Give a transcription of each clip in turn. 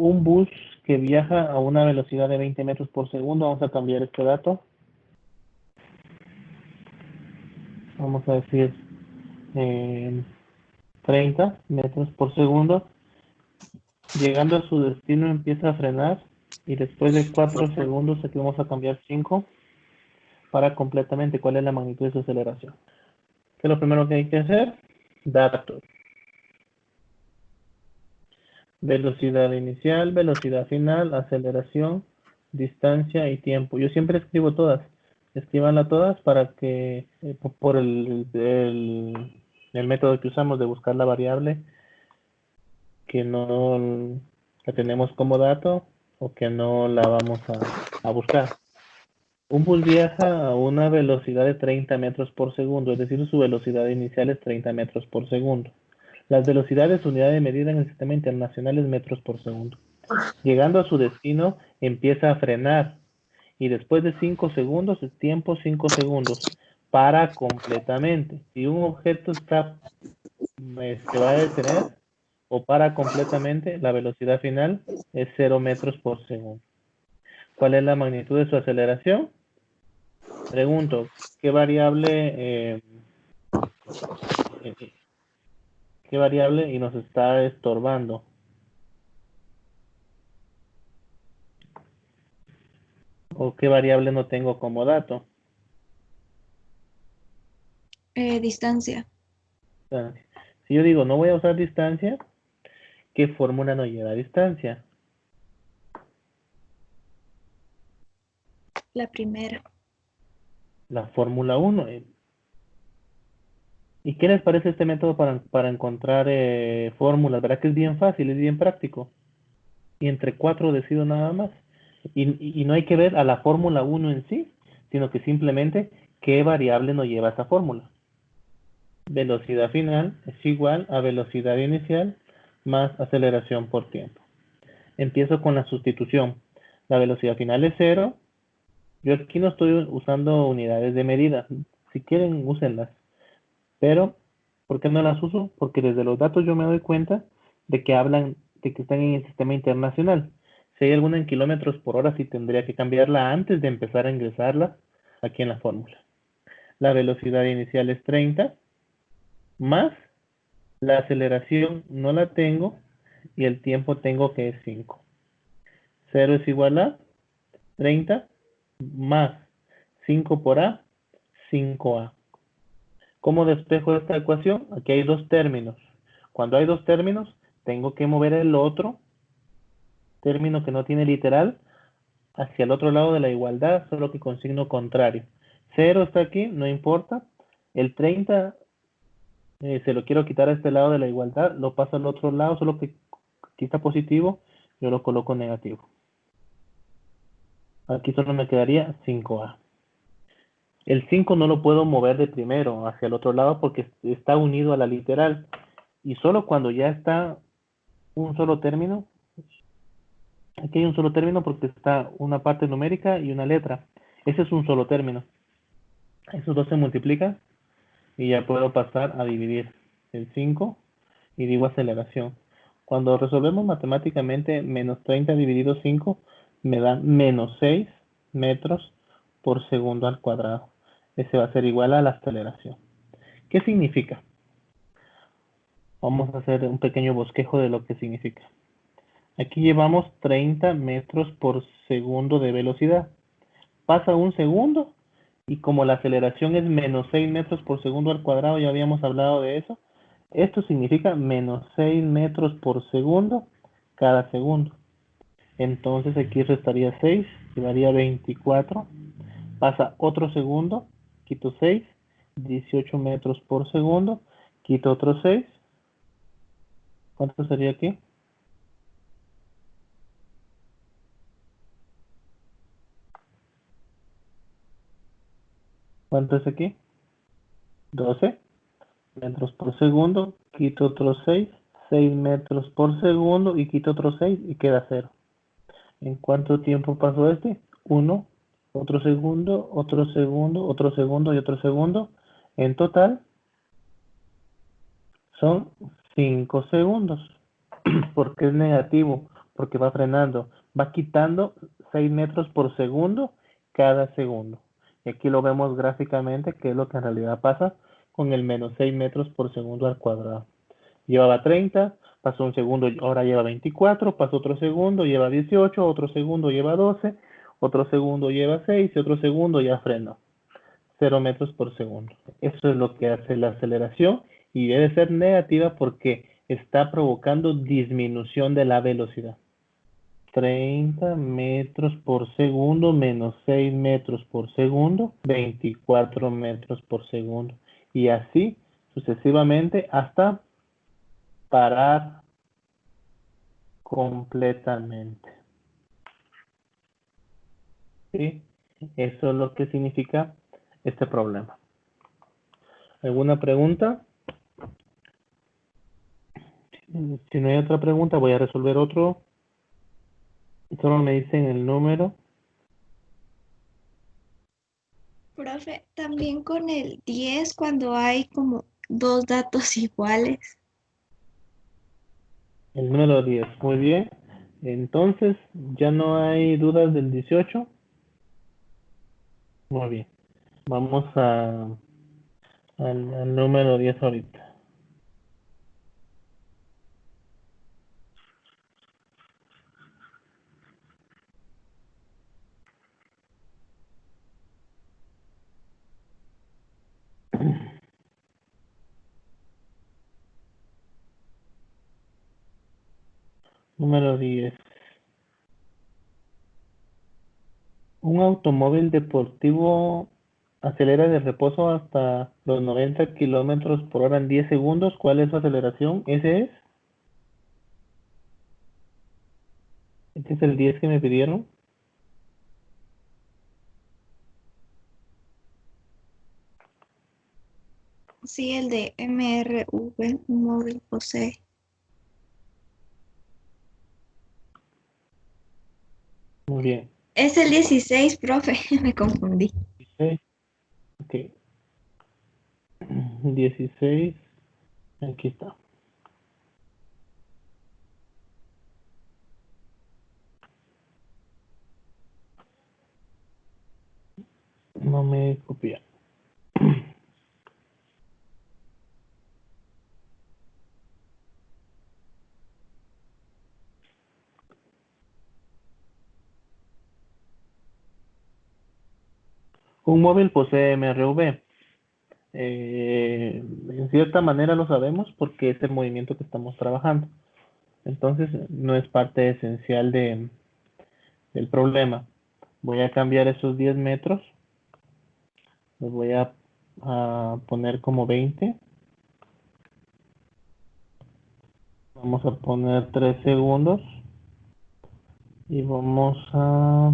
un bus que viaja a una velocidad de 20 metros por segundo. Vamos a cambiar este dato. Vamos a decir 30 metros por segundo. Llegando a su destino empieza a frenar y después de 4 segundos, aquí vamos a cambiar 5 para completamente cuál es la magnitud de su aceleración. ¿Qué es lo primero que hay que hacer? Datos. Velocidad inicial, velocidad final, aceleración, distancia y tiempo. Yo siempre escribo todas. Escríbanlas todas para que, por el método que usamos de buscar la variable que no la tenemos como dato o que no la vamos a buscar. Un bus viaja a una velocidad de 30 metros por segundo, es decir, su velocidad inicial es 30 metros por segundo. Las velocidades, unidad de medida en el sistema internacional es metros por segundo. Llegando a su destino, empieza a frenar y después de 5 segundos, el tiempo 5 segundos, para completamente. Si un objeto se va a detener o para completamente, la velocidad final es 0 metros por segundo. ¿Cuál es la magnitud de su aceleración? Pregunto, ¿qué variable y nos está estorbando? ¿O qué variable no tengo como dato? Distancia. Si yo digo no voy a usar distancia, ¿qué fórmula no lleva distancia? La primera. La fórmula 1. ¿Y qué les parece este método para encontrar fórmulas? ¿Verdad que es bien fácil, es bien práctico? Y entre 4 decido nada más. Y no hay que ver a la fórmula 1 en sí, sino que simplemente qué variable no lleva esa fórmula. Velocidad final es igual a velocidad inicial más aceleración por tiempo. Empiezo con la sustitución. La velocidad final es 0. Yo aquí no estoy usando unidades de medida. Si quieren, úsenlas. Pero, ¿por qué no las uso? Porque desde los datos yo me doy cuenta de que están en el sistema internacional. Si hay alguna en kilómetros por hora, sí tendría que cambiarla antes de empezar a ingresarla aquí en la fórmula. La velocidad inicial es 30, más la aceleración no la tengo y el tiempo tengo que es 5. 0 es igual a 30 más 5 por A, 5A. ¿Cómo despejo esta ecuación? Aquí hay dos términos. Cuando hay dos términos, tengo que mover el otro término que no tiene literal hacia el otro lado de la igualdad, solo que con signo contrario. 0 está aquí, no importa. El 30 se lo quiero quitar a este lado de la igualdad, lo paso al otro lado, solo que aquí está positivo, yo lo coloco negativo. Aquí solo me quedaría 5A. El 5 no lo puedo mover de primero hacia el otro lado porque está unido a la literal. Y solo cuando ya está un solo término, aquí hay un solo término porque está una parte numérica y una letra. Ese es un solo término. Esos dos se multiplican y ya puedo pasar a dividir el 5 y digo aceleración. Cuando resolvemos matemáticamente menos 30 dividido 5 me da menos 6 metros por segundo al cuadrado. Ese va a ser igual a la aceleración. ¿Qué significa? Vamos a hacer un pequeño bosquejo de lo que significa. Aquí llevamos 30 metros por segundo de velocidad. Pasa un segundo y como la aceleración es menos 6 metros por segundo al cuadrado, ya habíamos hablado de eso, esto significa menos 6 metros por segundo cada segundo. Entonces aquí restaría 6, quedaría 24. Pasa otro segundo, quito 6, 18 metros por segundo, quito otro 6. ¿Cuánto sería aquí? ¿Cuánto es aquí? 12 metros por segundo, quito otros 6, 6 metros por segundo y quito otros 6 y queda 0. ¿En cuánto tiempo pasó este? 1, otro segundo, otro segundo, otro segundo y otro segundo. En total son 5 segundos. ¿Por qué es negativo? porque va frenando, va quitando 6 metros por segundo cada segundo. Y aquí lo vemos gráficamente, que es lo que en realidad pasa con el menos 6 metros por segundo al cuadrado. Llevaba 30, pasó un segundo, ahora lleva 24, pasó otro segundo, lleva 18, otro segundo lleva 12, otro segundo lleva 6 y otro segundo ya frenó. 0 metros por segundo. Eso es lo que hace la aceleración y debe ser negativa porque está provocando disminución de la velocidad. 30 metros por segundo menos 6 metros por segundo, 24 metros por segundo. Y así sucesivamente hasta parar completamente. ¿Sí? Eso es lo que significa este problema. ¿Alguna pregunta? Si no hay otra pregunta, voy a resolver otro. Solo me dicen el número. Profe, también con el 10 cuando hay como dos datos iguales. El número 10. Muy bien. Entonces, ¿ya no hay dudas del 18? Muy bien. Vamos al número 10 ahorita. Número 10. Un automóvil deportivo acelera de reposo hasta los 90 kilómetros por hora en 10 segundos. ¿Cuál es su aceleración? ¿Ese es? ¿Este es el 10 que me pidieron? Sí, el de MRV, un móvil posee. Muy bien. Es el 16, profe, me confundí. 16. Ok. 16. Aquí está. No me copia. Un móvil posee MRV. En cierta manera lo sabemos porque es el movimiento que estamos trabajando. Entonces, no es parte esencial del problema. Voy a cambiar esos 10 metros. Los voy a poner como 20. Vamos a poner 3 segundos. Y vamos a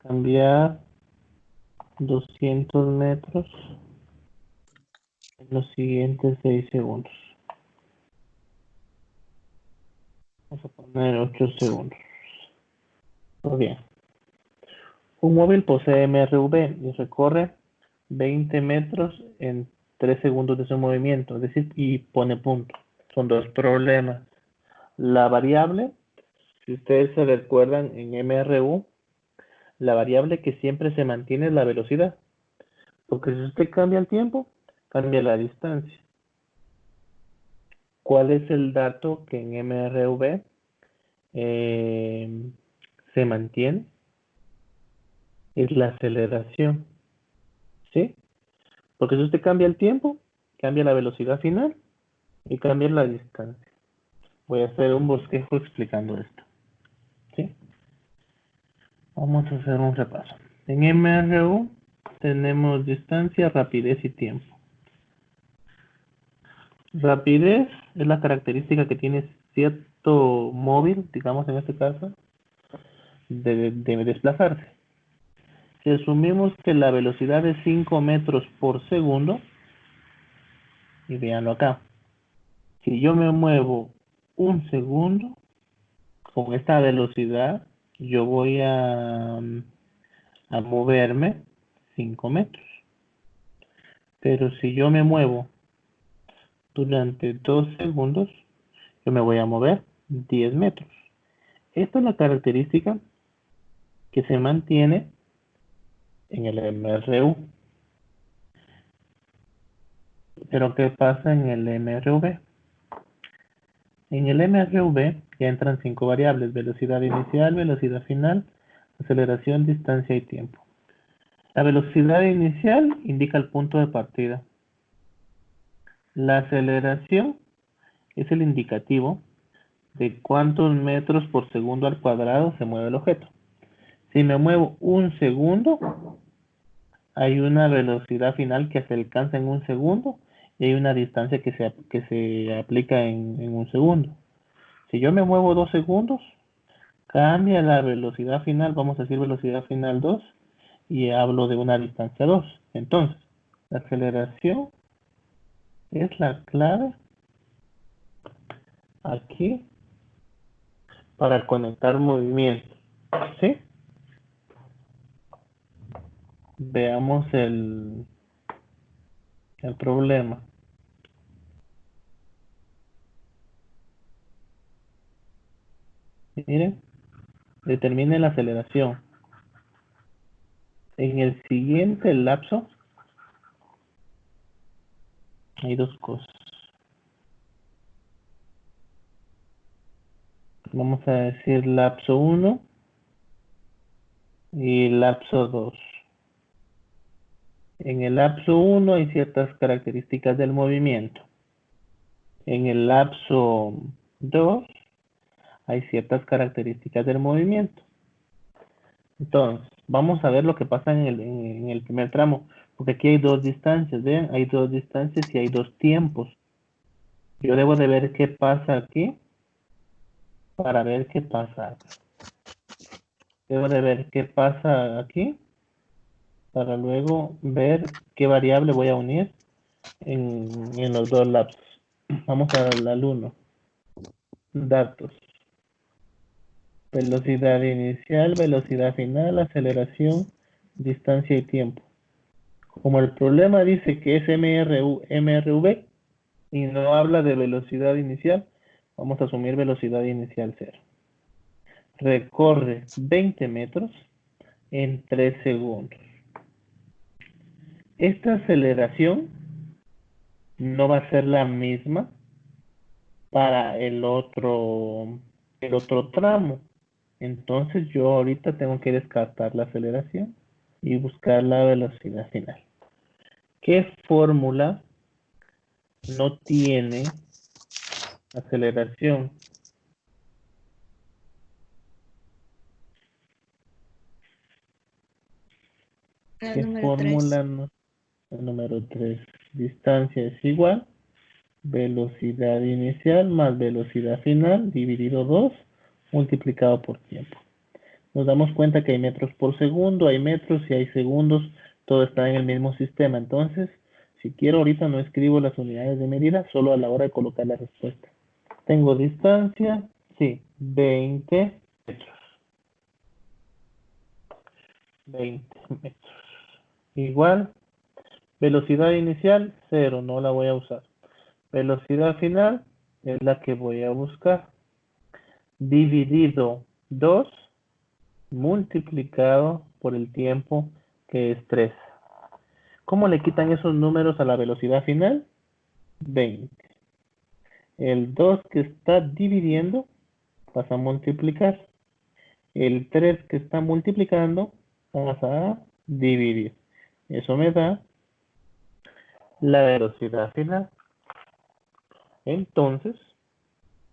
cambiar 200 metros en los siguientes 6 segundos. Vamos a poner 8 segundos. Muy bien. Un móvil posee MRV y recorre 20 metros en 3 segundos de su movimiento, es decir, y pone punto. Son dos problemas. La variable, si ustedes se recuerdan en MRU, la variable que siempre se mantiene es la velocidad. Porque si usted cambia el tiempo, cambia la distancia. ¿Cuál es el dato que en MRV se mantiene? Es la aceleración. ¿Sí? Porque si usted cambia el tiempo, cambia la velocidad final y cambia la distancia. Voy a hacer un bosquejo explicando esto. ¿Sí? Vamos a hacer un repaso. En MRU tenemos distancia, rapidez y tiempo. Rapidez es la característica que tiene cierto móvil, digamos en este caso, de desplazarse. Si asumimos que la velocidad es 5 metros por segundo, y véanlo acá, si yo me muevo un segundo, con esta velocidad, yo voy a moverme 5 metros. Pero si yo me muevo durante 2 segundos, yo me voy a mover 10 metros. Esta es la característica que se mantiene en el MRU. Pero ¿qué pasa en el MRV? En el MRV ya entran 5 variables: velocidad inicial, velocidad final, aceleración, distancia y tiempo. La velocidad inicial indica el punto de partida. La aceleración es el indicativo de cuántos metros por segundo al cuadrado se mueve el objeto. Si me muevo 1 segundo, hay una velocidad final que se alcanza en 1 segundo y hay una distancia que se aplica en 1 segundo. Si yo me muevo 2 segundos, cambia la velocidad final, vamos a decir velocidad final 2, y hablo de una distancia 2. Entonces, la aceleración es la clave aquí para conectar movimientos. ¿Sí? Veamos el problema. Miren, determine la aceleración. En el siguiente lapso hay dos cosas. Vamos a decir lapso 1 y lapso 2. En el lapso 1 hay ciertas características del movimiento. En el lapso 2 hay ciertas características del movimiento. Entonces, vamos a ver lo que pasa en el primer tramo, porque aquí hay dos distancias, ¿ven? Hay dos distancias y hay dos tiempos. Yo debo de ver qué pasa aquí para ver qué pasa acá. Debo de ver qué pasa aquí para luego ver qué variable voy a unir en los dos lapsos. Vamos al 1. Datos. Velocidad inicial, velocidad final, aceleración, distancia y tiempo. Como el problema dice que es MRV y no habla de velocidad inicial, vamos a asumir velocidad inicial 0. Recorre 20 metros en 3 segundos. Esta aceleración no va a ser la misma para el otro tramo. Entonces yo ahorita tengo que descartar la aceleración y buscar la velocidad final. ¿Qué fórmula no tiene aceleración? La ¿Qué número 3. fórmula no? El número 3. Distancia es igual velocidad inicial más velocidad final dividido 2 multiplicado por tiempo. Nos damos cuenta que hay metros por segundo, hay metros y hay segundos, todo está en el mismo sistema. Entonces, si quiero ahorita no escribo las unidades de medida, solo a la hora de colocar la respuesta. Tengo distancia, sí, 20 metros. 20 metros. Igual, velocidad inicial, 0, no la voy a usar. Velocidad final es la que voy a buscar. Dividido 2 multiplicado por el tiempo, que es 3. ¿Cómo le quitan esos números a la velocidad final? 20. El 2 que está dividiendo pasa a multiplicar. El 3 que está multiplicando pasa a dividir. Eso me da la velocidad final. Entonces,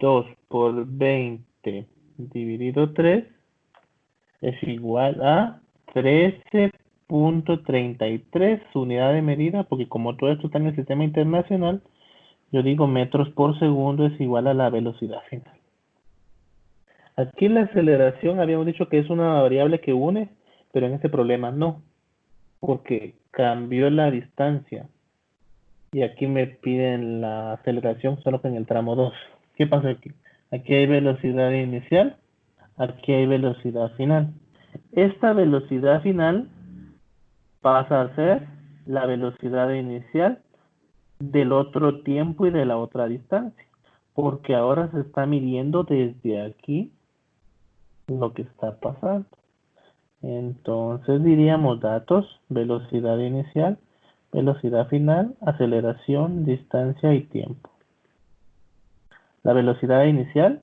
2 por 20 dividido 3 es igual a 13.33 unidad de medida, porque como todo esto está en el sistema internacional, yo digo metros por segundo es igual a la velocidad final. Aquí la aceleración habíamos dicho que es una variable que une, pero en este problema no, porque cambió la distancia. Y aquí me piden la aceleración solo que en el tramo 2. ¿Qué pasa aquí? Aquí hay velocidad inicial, aquí hay velocidad final. Esta velocidad final pasa a ser la velocidad inicial del otro tiempo y de la otra distancia, porque ahora se está midiendo desde aquí lo que está pasando. Entonces diríamos datos, velocidad inicial, velocidad final, aceleración, distancia y tiempo. La velocidad inicial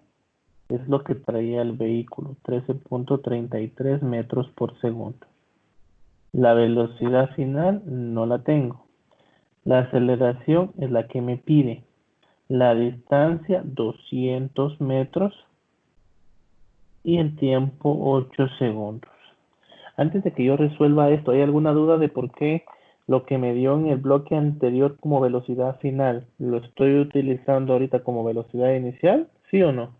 es lo que traía el vehículo, 13.33 metros por segundo. La velocidad final no la tengo. La aceleración es la que me pide. La distancia 200 metros y el tiempo 8 segundos. Antes de que yo resuelva esto, ¿hay alguna duda de por qué lo que me dio en el bloque anterior como velocidad final lo estoy utilizando ahorita como velocidad inicial? ¿Sí o no?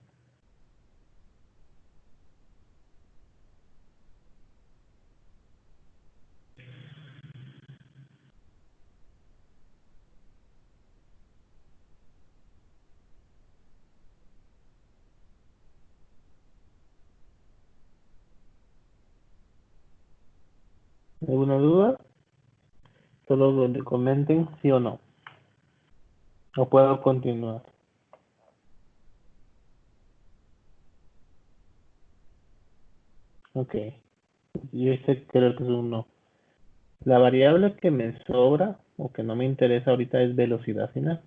¿Alguna duda? Solo donde comenten sí o no. O puedo continuar. Ok. Yo creo que es un no. La variable que me sobra o que no me interesa ahorita es velocidad final.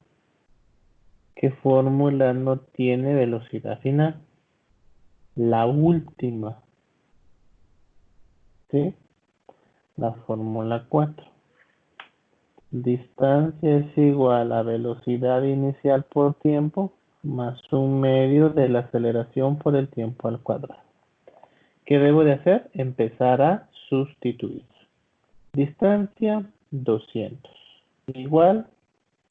¿Qué fórmula no tiene velocidad final? La última. ¿Sí? La fórmula 4. Distancia es igual a velocidad inicial por tiempo más un medio de la aceleración por el tiempo al cuadrado. ¿Qué debo de hacer? Empezar a sustituir. Distancia 200. Igual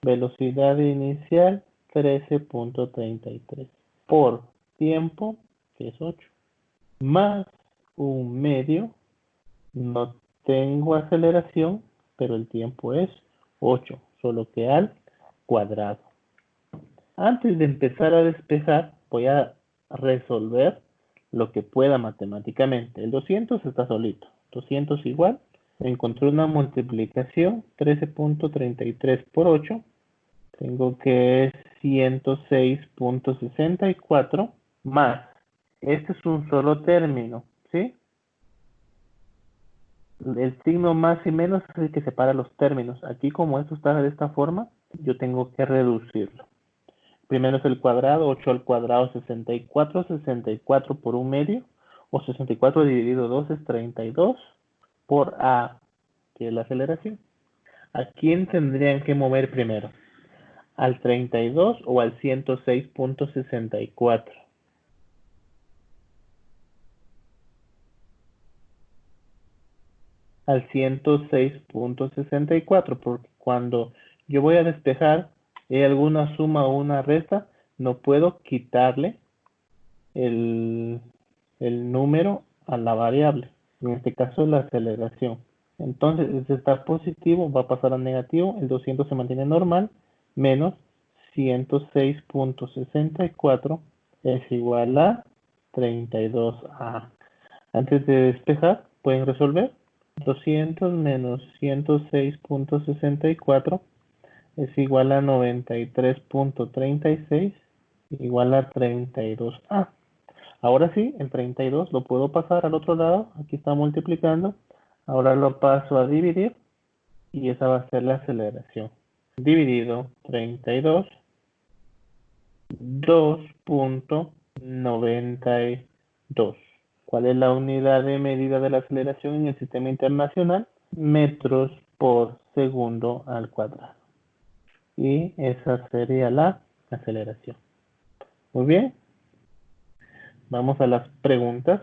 velocidad inicial 13.33 por tiempo, que es 8, más un medio, no tengo aceleración, pero el tiempo es 8, solo que al cuadrado. Antes de empezar a despejar, voy a resolver lo que pueda matemáticamente. El 200 está solito. 200 igual. Encontré una multiplicación. 13.33 por 8. Tengo que es 106.64 más. Este es un solo término, ¿sí? El signo más y menos es el que separa los términos. Aquí, como esto está de esta forma, yo tengo que reducirlo. Primero es el cuadrado, 8 al cuadrado, 64, 64 por un medio, o 64 dividido 2 es 32 por A, que es la aceleración. ¿A quién tendrían que mover primero? ¿Al 32 o al 106.64? Al 106.64, porque cuando yo voy a despejar y hay alguna suma o una resta, no puedo quitarle el, el número a la variable, en este caso la aceleración. Entonces, si está positivo, va a pasar a negativo, el 200 se mantiene normal, menos 106.64 es igual a 32A. Antes de despejar, pueden resolver. 200 menos 106.64 es igual a 93.36 igual a 32A. Ahora sí, el 32 lo puedo pasar al otro lado. Aquí está multiplicando. Ahora lo paso a dividir y esa va a ser la aceleración. Dividido 32, 2.92. ¿Cuál es la unidad de medida de la aceleración en el sistema internacional? Metros por segundo al cuadrado. Y esa sería la aceleración. Muy bien. Vamos a las preguntas.